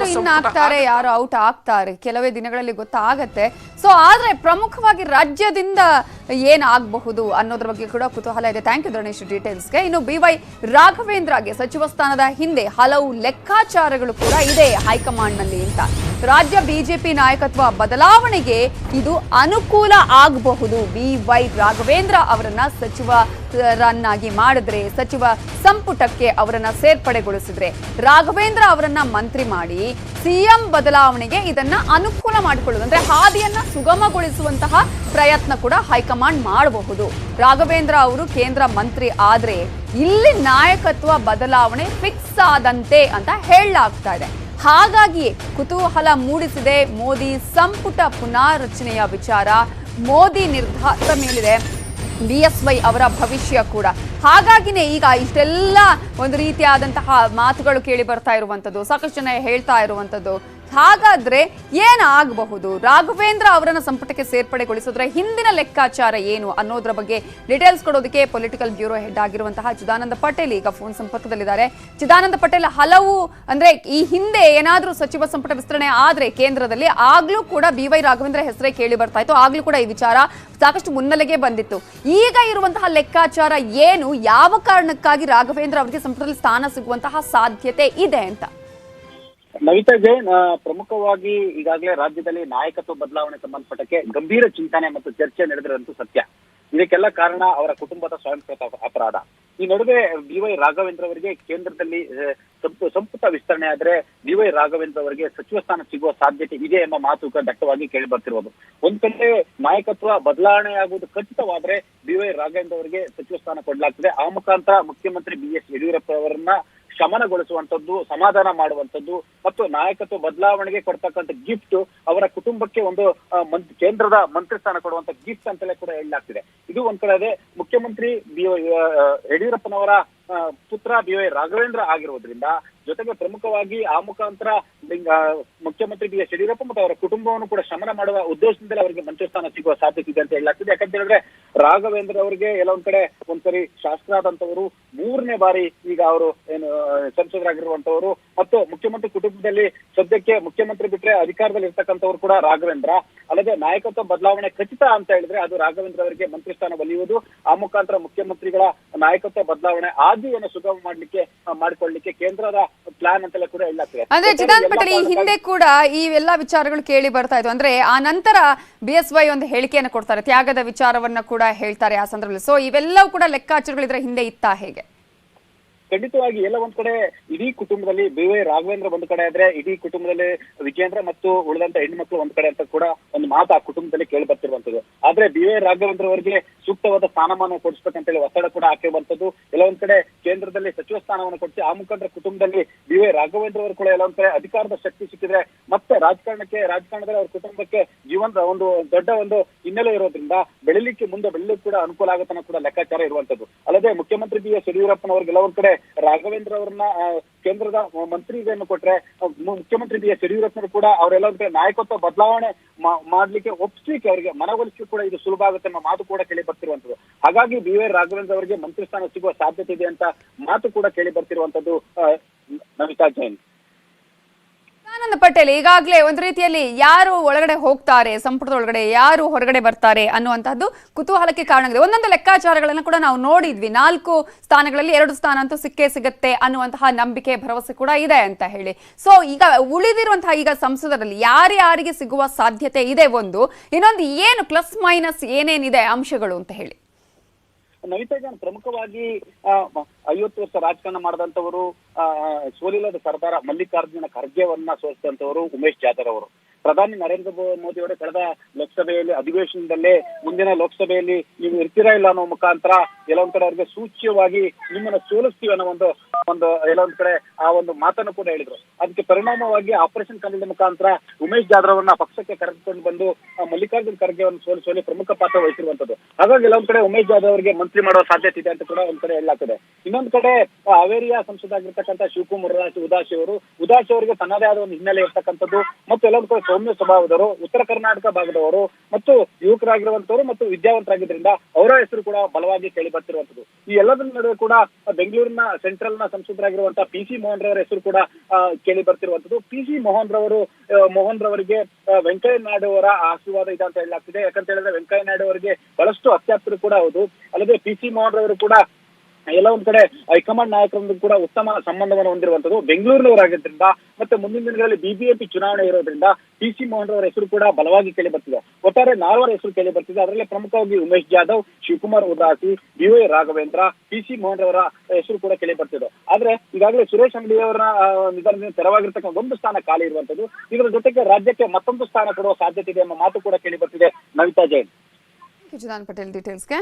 ಯಾರು ಇನ್ ಆಗ್ತಾರೆ, ಯಾರು ಔಟ್ ಆಗ್ತಾರೆ ಕೆಲವೇ ದಿನಗಳಲ್ಲಿ ಗೊತ್ತಾಗತ್ತೆ. ಸೊ ಆದ್ರೆ ಪ್ರಮುಖವಾಗಿ ರಾಜ್ಯದಿಂದ ಏನಾಗಬಹುದು ಅನ್ನೋದ್ರ ಬಗ್ಗೆ ಕೂಡ ಕುತೂಹಲ ಇದೆ. ಥ್ಯಾಂಕ್ ಯು ಧರಣೇಶ್ ಡೀಟೇಲ್ಸ್ಗೆ. ಇನ್ನು BY ರಾಘವೇಂದ್ರಗೆ ಸಚಿವ ಸ್ಥಾನದ ಹಿಂದೆ ಹಲವು ಲೆಕ್ಕಾಚಾರಗಳು ಕೂಡ ಇದೆ ಹೈಕಮಾಂಡ್ ನಲ್ಲಿ ಅಂತ. ರಾಜ್ಯ ಬಿಜೆಪಿ ನಾಯಕತ್ವ ಬದಲಾವಣೆಗೆ ಇದು ಅನುಕೂಲ ಆಗಬಹುದು. BY ರಾಘವೇಂದ್ರ ಅವರನ್ನ ಸಚಿವರನ್ನಾಗಿ ಮಾಡಿದ್ರೆ, ಸಚಿವ ಸಂಪುಟಕ್ಕೆ ಅವರನ್ನ ಸೇರ್ಪಡೆಗೊಳಿಸಿದ್ರೆ, ರಾಘವೇಂದ್ರ ಅವರನ್ನ ಮಂತ್ರಿ ಮಾಡಿ ಸಿಎಂ ಬದಲಾವಣೆಗೆ ಇದನ್ನ ಅನುಕೂಲ ಮಾಡಿಕೊಳ್ಳುವುದು, ಅಂದ್ರೆ ಹಾದಿಯನ್ನ ಸುಗಮಗೊಳಿಸುವಂತಹ ಪ್ರಯತ್ನ ಕೂಡ ಹೈಕಮಾಂಡ್ ಮಾಡಬಹುದು. ರಾಘವೇಂದ್ರ ಅವರು ಕೇಂದ್ರ ಮಂತ್ರಿ ಆದ್ರೆ ಇಲ್ಲಿ ನಾಯಕತ್ವ ಬದಲಾವಣೆ ಫಿಕ್ಸ್ ಆದಂತೆ ಅಂತ ಹೇಳಲಾಗ್ತಾ ಇದೆ. ಹಾಗಾಗಿ ಕುತೂಹಲ ಮೂಡಿಸಿದೆ ಮೋದಿ ಸಂಪುಟ ಪುನಾರಚನೆಯ ವಿಚಾರ. ಮೋದಿ ನಿರ್ಧಾರದ ಮೇಲಿದೆ BSY ಅವರ ಭವಿಷ್ಯ ಕೂಡ. ಹಾಗಾಗಿನೇ ಈಗ ಇಷ್ಟೆಲ್ಲ ಒಂದು ರೀತಿಯಾದಂತಹ ಮಾತುಗಳು ಕೇಳಿ ಬರ್ತಾ ಇರುವಂತದ್ದು, ಸಾಕಷ್ಟು ಜನ ಹೇಳ್ತಾ ಇರುವಂತದ್ದು. ಹಾಗಾದ್ರೆ ಏನಾಗಬಹುದು? ರಾಘವೇಂದ್ರ ಅವರನ್ನ ಸಂಪುಟಕ್ಕೆ ಸೇರ್ಪಡೆಗೊಳಿಸಿದ್ರೆ ಹಿಂದಿನ ಲೆಕ್ಕಾಚಾರ ಏನು ಅನ್ನೋದ್ರ ಬಗ್ಗೆ ಡೀಟೇಲ್ಸ್ ಕೊಡೋದಕ್ಕೆ ಪೊಲಿಟಿಕಲ್ ಬ್ಯೂರೋ ಹೆಡ್ ಆಗಿರುವಂತಹ ಚಿದಾನಂದ ಪಟೇಲ್ ಈಗ ಫೋನ್ ಸಂಪರ್ಕದಲ್ಲಿದ್ದಾರೆ. ಚಿದಾನಂದ ಪಟೇಲ್, ಹಲವು ಅಂದ್ರೆ ಈ ಹಿಂದೆ ಏನಾದ್ರೂ ಸಚಿವ ಸಂಪುಟ ವಿಸ್ತರಣೆ ಆದ್ರೆ ಕೇಂದ್ರದಲ್ಲಿ ಆಗ್ಲೂ ಕೂಡ BY ರಾಘವೇಂದ್ರ ಹೆಸರೇ ಕೇಳಿ ಬರ್ತಾ ಇತ್ತು. ಆಗ್ಲೂ ಕೂಡ ಈ ವಿಚಾರ ಸಾಕಷ್ಟು ಮುನ್ನೆಲೆಗೆ ಬಂದಿತ್ತು. ಈಗ ಇರುವಂತಹ ಲೆಕ್ಕಾಚಾರ ಏನು? ಯಾವ ಕಾರಣಕ್ಕಾಗಿ ರಾಘವೇಂದ್ರ ಅವರಿಗೆ ಸಂಪುಟದಲ್ಲಿ ಸ್ಥಾನ ಸಿಗುವಂತಹ ಸಾಧ್ಯತೆ ಇದೆ ಅಂತ? ನವಿತಾ ಜೈನ್, ಪ್ರಮುಖವಾಗಿ ಈಗಾಗಲೇ ರಾಜ್ಯದಲ್ಲಿ ನಾಯಕತ್ವ ಬದಲಾವಣೆ ಸಂಬಂಧಪಟ್ಟಕ್ಕೆ ಗಂಭೀರ ಚಿಂತನೆ ಮತ್ತು ಚರ್ಚೆ ನಡೆದಿರುವಂತೂ ಸತ್ಯ. ಇದಕ್ಕೆಲ್ಲ ಕಾರಣ ಅವರ ಕುಟುಂಬದ ಸ್ವಯಂಕೃತ ಅಪರಾಧ. ಈ ನಡುವೆ BY ರಾಘವೇಂದ್ರ ಅವರಿಗೆ ಕೇಂದ್ರದಲ್ಲಿ ಸಂಪುಟ ವಿಸ್ತರಣೆ ಆದ್ರೆ BY ರಾಘವೇಂದ್ರ ಅವರಿಗೆ ಸಚಿವ ಸ್ಥಾನ ಸಿಗುವ ಸಾಧ್ಯತೆ ಇದೆ ಎಂಬ ಮಾತು ದಟ್ಟವಾಗಿ ಕೇಳಿ ಬರ್ತಿರೋದು. ಒಂದ್ ಕಡೆ ನಾಯಕತ್ವ ಬದಲಾವಣೆಯಾಗುವುದು ಖಚಿತವಾದ್ರೆ BY ರಾಘವೇಂದ್ರ ಅವರಿಗೆ ಸಚಿವ ಸ್ಥಾನ ಕೊಡಲಾಗ್ತದೆ. ಆ ಮುಖಾಂತರ ಮುಖ್ಯಮಂತ್ರಿ BS ಯಡಿಯೂರಪ್ಪ ಅವರನ್ನ ಶಮನಗೊಳಿಸುವಂತದ್ದು, ಸಮಾಧಾನ ಮಾಡುವಂತದ್ದು ಮತ್ತು ನಾಯಕತ್ವ ಬದಲಾವಣೆಗೆ ಕೊಡ್ತಕ್ಕಂಥ ಗಿಫ್ಟ್ ಅವರ ಕುಟುಂಬಕ್ಕೆ ಒಂದು ಕೇಂದ್ರದ ಮಂತ್ರಿ ಸ್ಥಾನ ಕೊಡುವಂತ ಗಿಫ್ಟ್ ಅಂತಲೇ ಕೂಡ ಹೇಳಲಾಗ್ತಿದೆ. ಇದು ಒಂದ್ ಕಡೆ ಮುಖ್ಯಮಂತ್ರಿ ಯಡಿಯೂರಪ್ಪನವರ ಪುತ್ರ BY ರಾಘವೇಂದ್ರ ಆಗಿರುವುದರಿಂದ, ಜೊತೆಗೆ ಪ್ರಮುಖವಾಗಿ ಆ ಮುಖಾಂತರ ಮುಖ್ಯಮಂತ್ರಿ BS ಯಡಿಯೂರಪ್ಪ ಮತ್ತು ಅವರ ಕುಟುಂಬವನ್ನು ಕೂಡ ಶಮನ ಮಾಡುವ ಉದ್ದೇಶದಿಂದಲೇ ಅವರಿಗೆ ಮಂತ್ರಿ ಸ್ಥಾನ ಸಿಗುವ ಸಾಧ್ಯತೆ ಇದೆ ಅಂತ ಹೇಳಲಾಗ್ತಿದೆ. ಯಾಕಂತ ಹೇಳಿದ್ರೆ ರಾಘವೇಂದ್ರ ಅವರಿಗೆ ಒಂದ್ ಕಡೆ ಒಂದ್ಸರಿ ಶಾಸಕರಾದಂತವರು, 3ನೇ ಬಾರಿ ಈಗ ಅವರು ಏನು ಸಂಸದರಾಗಿರುವಂತವರು ಮತ್ತು ಮುಖ್ಯಮಂತ್ರಿ ಕುಟುಂಬದಲ್ಲಿ ಸದ್ಯಕ್ಕೆ ಮುಖ್ಯಮಂತ್ರಿ ಬಿಟ್ರೆ ಅಧಿಕಾರದಲ್ಲಿ ಇರ್ತಕ್ಕಂಥವ್ರು ಕೂಡ ರಾಘವೇಂದ್ರ. ಅಲ್ಲದೆ ನಾಯಕತ್ವ ಬದಲಾವಣೆ ಖಚಿತ ಅಂತ ಹೇಳಿದ್ರೆ ಅದು ರಾಘವೇಂದ್ರ ಅವರಿಗೆ ಮಂತ್ರಿ ಸ್ಥಾನ ಒಲಿಯುವುದು. ಆ ಮುಖಾಂತರ ಮುಖ್ಯಮಂತ್ರಿಗಳ ನಾಯಕತ್ವ ಬದಲಾವಣೆ ಆದಿಯನ್ನು ಸುಗಮ ಮಾಡಿಕೊಳ್ಳಲಿಕ್ಕೆ ಕೇಂದ್ರದ ಪ್ಲಾನ್ ಅಂತೆಲ್ಲ ಕೂಡ ಹೇಳಲಾಗ್ತದೆ. ಅಂದ್ರೆ ಚಿದಾನಂದ ಪಟೇಲ್, ಈ ಹಿಂದೆ ಕೂಡ ಈ ಎಲ್ಲಾ ವಿಚಾರಗಳು ಕೇಳಿ ಬರ್ತಾ ಇದ್ವು. ಅಂದ್ರೆ ಆ ನಂತರ BSY ಒಂದು ಹೇಳಿಕೆಯನ್ನು ಕೊಡ್ತಾರೆ, ತ್ಯಾಗದ ವಿಚಾರವನ್ನ ಕೂಡ ಹೇಳ್ತಾರೆ ಆ ಸಂದರ್ಭದಲ್ಲಿ. ಸೊ ಇವೆಲ್ಲವೂ ಕೂಡ ಲೆಕ್ಕಾಚಾರಗಳು ಇದರ ಹಿಂದೆ ಇತ್ತಾ ಹೇಗೆ? ಖಂಡಿತವಾಗಿ ಎಲ್ಲ ಒಂದ್ ಕಡೆ ಇಡೀ ಕುಟುಂಬದಲ್ಲಿ BY ರಾಘವೇಂದ್ರ ಒಂದ್ ಕಡೆ ಆದ್ರೆ ಇಡೀ ಕುಟುಂಬದಲ್ಲಿ ವಿಜೇಂದ್ರ ಮತ್ತು ಉಳಿದಂತ ಹೆಣ್ಮಕ್ಳು ಒಂದ್ ಕಡೆ ಅಂತ ಕೂಡ ಒಂದು ಮಾತು ಆ ಕುಟುಂಬದಲ್ಲಿ ಕೇಳಿ ಬರ್ತಿರುವಂತದ್ದು. ಆದ್ರೆ BY ರಾಘವೇಂದ್ರ ಅವರಿಗೆ ಸೂಕ್ತವಾದ ಸ್ಥಾನಮಾನ ಕೊಡಿಸ್ಬೇಕಂತೇಳಿ ಒತ್ತಡ ಕೂಡ ಹಾಕಿರುವಂತದ್ದು. ಎಲ್ಲ ಒಂದ್ ಕಡೆ ಕೇಂದ್ರದಲ್ಲಿ ಸಚಿವ ಸ್ಥಾನವನ್ನು ಕೊಡಿಸಿ ಆ ಮುಖಾಂತರ ಕುಟುಂಬದಲ್ಲಿ BY ರಾಘವೇಂದ್ರ ಅವರು ಕೂಡ ಎಲ್ಲ ಒಂದ್ ಕಡೆ ಅಧಿಕಾರದ ಶಕ್ತಿ ಸಿಕ್ಕಿದ್ರೆ ಮತ್ತೆ ರಾಜಕಾರಣದಲ್ಲಿ ಅವ್ರ ಕುಟುಂಬಕ್ಕೆ ಜೀವನದ ಒಂದು ದೊಡ್ಡ ಒಂದು ಹಿನ್ನೆಲೆ ಇರೋದ್ರಿಂದ ಬೆಳಿಲಿಕ್ಕೆ ಕೂಡ ಅನುಕೂಲ ಆಗುತ್ತಾನ ಕೂಡ ಲೆಕ್ಕಾಚಾರ ಇರುವಂತದ್ದು. ಅಲ್ಲದೆ ಮುಖ್ಯಮಂತ್ರಿ BS ಯಡಿಯೂರಪ್ಪನವ್ರಿಗೆಲ್ಲ ಒಂದ್ ಕಡೆ ರಾಘವೇಂದ್ರ ಅವರನ್ನ ಕೇಂದ್ರದ ಮಂತ್ರಿಗಳನ್ನು ಕೊಟ್ರೆ ಮುಖ್ಯಮಂತ್ರಿ BS ಯಡಿಯೂರಪ್ಪನವರು ಕೂಡ ಅವರೆಲ್ಲ ನಾಯಕತ್ವ ಬದಲಾವಣೆ ಮಾಡ್ಲಿಕ್ಕೆ ಒಪ್ಪಿಸ್ಲಿಕ್ಕೆ ಅವರಿಗೆ ಮನವೊಲಿಸಲಿಕ್ಕೆ ಕೂಡ ಇದು ಸುಲಭ ಆಗುತ್ತೆ ಅನ್ನೋ ಮಾತು ಕೂಡ ಕೇಳಿ ಬರ್ತಿರುವಂತದ್ದು. ಹಾಗಾಗಿ BY ರಾಘವೇಂದ್ರ ಅವರಿಗೆ ಮಂತ್ರಿ ಸ್ಥಾನ ಸಿಗುವ ಸಾಧ್ಯತೆ ಇದೆ ಅಂತ ಮಾತು ಕೂಡ ಕೇಳಿ ಬರ್ತಿರುವಂತದ್ದು. ನವಿತಾ ಜೈನ್. ಚಿದಾನಂದ ಪಟೇಲ್, ಈಗಾಗಲೇ ಒಂದು ರೀತಿಯಲ್ಲಿ ಯಾರು ಒಳಗಡೆ ಹೋಗ್ತಾರೆ, ಸಂಪುಟದ ಒಳಗಡೆ ಯಾರು ಹೊರಗಡೆ ಬರ್ತಾರೆ ಅನ್ನುವಂತಹದ್ದು ಕುತೂಹಲಕ್ಕೆ ಕಾರಣ ಆಗಿದೆ. ಒಂದೊಂದು ಲೆಕ್ಕಾಚಾರಗಳನ್ನ ಕೂಡ ನಾವು ನೋಡಿದ್ವಿ. 4 ಸ್ಥಾನಗಳಲ್ಲಿ 2 ಸ್ಥಾನ ಅಂತೂ ಸಿಕ್ಕೇ ಸಿಗುತ್ತೆ ಅನ್ನುವಂತಹ ನಂಬಿಕೆ, ಭರವಸೆ ಕೂಡ ಇದೆ ಅಂತ ಹೇಳಿ. ಸೊ ಈಗ ಉಳಿದಿರುವಂತಹ ಈಗ ಸಂಸದರಲ್ಲಿ ಯಾರ್ಯಾರಿಗೆ ಸಿಗುವ ಸಾಧ್ಯತೆ ಇದೆ ಒಂದು, ಇನ್ನೊಂದು ಏನು ಪ್ಲಸ್ ಮೈನಸ್ ಏನೇನಿದೆ ಅಂಶಗಳು ಅಂತ ಹೇಳಿ. ನವಿತಾ ಜೈನ್, ಪ್ರಮುಖವಾಗಿ 50 ವರ್ಷ ರಾಜಕಾರಣ ಮಾಡಿದಂತವರು, ಸೋಲಿಲ್ಲದ ಸರ್ದಾರ ಮಲ್ಲಿಕಾರ್ಜುನ ಖರ್ಗೆವನ್ನ ಸೋಲಿಸಿದಂತವರು ಉಮೇಶ್ ಜಾಧವ್ ಅವರು. ಪ್ರಧಾನಿ ನರೇಂದ್ರ ಮೋದಿ ಅವರು ಕಳೆದ ಲೋಕಸಭೆಯಲ್ಲಿ ಅಧಿವೇಶನದಲ್ಲೇ ಮುಂದಿನ ಲೋಕಸಭೆಯಲ್ಲಿ ನೀವು ಇರ್ತೀರಾ ಇಲ್ಲ ಅನ್ನೋ ಮುಖಾಂತರ ಎಲ್ಲೊಂದ್ ಕಡೆ ಅವ್ರಿಗೆ ಸೂಚ್ಯವಾಗಿ ನಿಮ್ಮನ್ನ ಸೋಲಿಸ್ತೀವಿ ಅನ್ನೋ ಒಂದು ಎಲ್ಲೊಂದ್ ಕಡೆ ಆ ಒಂದು ಮಾತನ್ನು ಕೂಡ ಹೇಳಿದ್ರು. ಅದಕ್ಕೆ ಪರಿಣಾಮವಾಗಿ ಆಪರೇಷನ್ ಕಮಲದ ಮುಖಾಂತರ ಉಮೇಶ್ ಜಾಧವ್ ಅವರನ್ನ ಪಕ್ಷಕ್ಕೆ ಕರೆದುಕೊಂಡು ಬಂದು ಮಲ್ಲಿಕಾರ್ಜುನ್ ಖರ್ಗೆ ಅವರನ್ನು ಸೋಲಿಸುವಲ್ಲಿ ಪ್ರಮುಖ ಪಾತ್ರ ವಹಿಸಿರುವಂತದ್ದು. ಹಾಗಾಗಿ ಎಲ್ಲೊಂದ್ ಕಡೆ ಉಮೇಶ್ ಜಾಧವ್ ಅವರಿಗೆ ಮಂತ್ರಿ ಮಾಡುವ ಸಾಧ್ಯತೆ ಇದೆ ಅಂತ ಕೂಡ ಒಂದ್ ಕಡೆ ಹೇಳಲಾಗ್ತದೆ. ಇನ್ನೊಂದ್ ಕಡೆ ಹಾವೇರಿಯ ಸಂಸದ ಆಗಿರ್ತಕ್ಕಂಥ ಶಿವಕುಮಾರ್ ಉದಾಸಿ ಅವರಿಗೆ ತನ್ನದೇ ಆದ ಒಂದು ಹಿನ್ನೆಲೆ ಇರ್ತಕ್ಕಂಥದ್ದು ಮತ್ತು ಎಲ್ಲೊಂದ್ ಕಡೆ ಸೌಮ್ಯ ಸ್ವಭಾವದವರು, ಉತ್ತರ ಕರ್ನಾಟಕ ಭಾಗದವರು ಮತ್ತು ಯುವಕರಾಗಿರುವಂತವರು ಮತ್ತು ವಿದ್ಯಾವಂತರಾಗಿದ್ದರಿಂದ ಅವರ ಹೆಸರು ಕೂಡ ಬಲವಾಗಿ ಕೇಳಿ ಬರ್ತಿರುವಂತದ್ದು. ಈ ಎಲ್ಲದರ ನಡುವೆ ಕೂಡ ಬೆಂಗಳೂರಿನ ಸೆಂಟ್ರಲ್ ನ ಸಂಸದರಾಗಿರುವಂತಹ PC ಮೋಹನ್ ರವರ ಹೆಸರು ಕೂಡ ಕೇಳಿ ಬರ್ತಿರುವಂತದ್ದು. PC ಮೋಹನ್ ರವರಿಗೆ ವೆಂಕಯ್ಯ ನಾಯ್ಡು ಅವರ ಆಶೀರ್ವಾದ ಇದೆ ಅಂತ ಹೇಳಲಾಗ್ತಿದೆ. ಯಾಕಂತ ಹೇಳಿದ್ರೆ ವೆಂಕಯ್ಯ ನಾಯ್ಡು ಅವರಿಗೆ ಬಹಳಷ್ಟು ಅತ್ಯಾಪ್ತರು ಕೂಡ ಹೌದು. ಅಲ್ಲದೆ PC ಮೋಹನ್ ರವರು ಕೂಡ ಎಲ್ಲ ಒಂದ್ ಕಡೆ ಹೈಕಮಾಂಡ್ ನಾಯಕರೊಂದಿಗೆ ಕೂಡ ಉತ್ತಮ ಸಂಬಂಧವನ್ನು ಹೊಂದಿರುವಂತದ್ದು. ಬೆಂಗಳೂರಿನವರಾಗಿದ್ದರಿಂದ ಮತ್ತೆ ಮುಂದಿನ ದಿನಗಳಲ್ಲಿ BBMP ಚುನಾವಣೆ ಇರೋದ್ರಿಂದ PC ಮೋಹನ್ ರವರ ಹೆಸರು ಕೂಡ ಬಲವಾಗಿ ಕೇಳಿ ಬರ್ತಿದೆ. ಒಟ್ಟಾರೆ 4 ಹೆಸರು ಕೇಳಿ ಬರ್ತಿದೆ. ಅದರಲ್ಲಿ ಪ್ರಮುಖವಾಗಿ ಉಮೇಶ್ ಜಾಧವ್, ಶಿವಕುಮಾರ್ ಉದಾಸಿ, BY ರಾಘವೇಂದ್ರ, PC ಮೋಹನ್ ರವರ ಹೆಸರು ಕೂಡ ಕೇಳಿ ಬರ್ತಿದೆ. ಆದ್ರೆ ಈಗಾಗಲೇ ಸುರೇಶ್ ಅಂಗಡಿ ಅವರ ನಿಧನದಿಂದ ತೆರವಾಗಿರ್ತಕ್ಕಂಥ ಒಂದು ಸ್ಥಾನ ಖಾಲಿ ಇರುವಂತದ್ದು. ಇದರ ಜೊತೆಗೆ ರಾಜ್ಯಕ್ಕೆ ಮತ್ತೊಂದು ಸ್ಥಾನ ಕೊಡುವ ಸಾಧ್ಯತೆ ಇದೆ ಎಂಬ ಮಾತು ಕೂಡ ಕೇಳಿ ಬರ್ತಿದೆ. ನವಿತಾ ಜೈನ್. ಚಿದಾನ್ ಪಟೇಲ್ ಡೀಟೇಲ್ಸ್ಗೆ.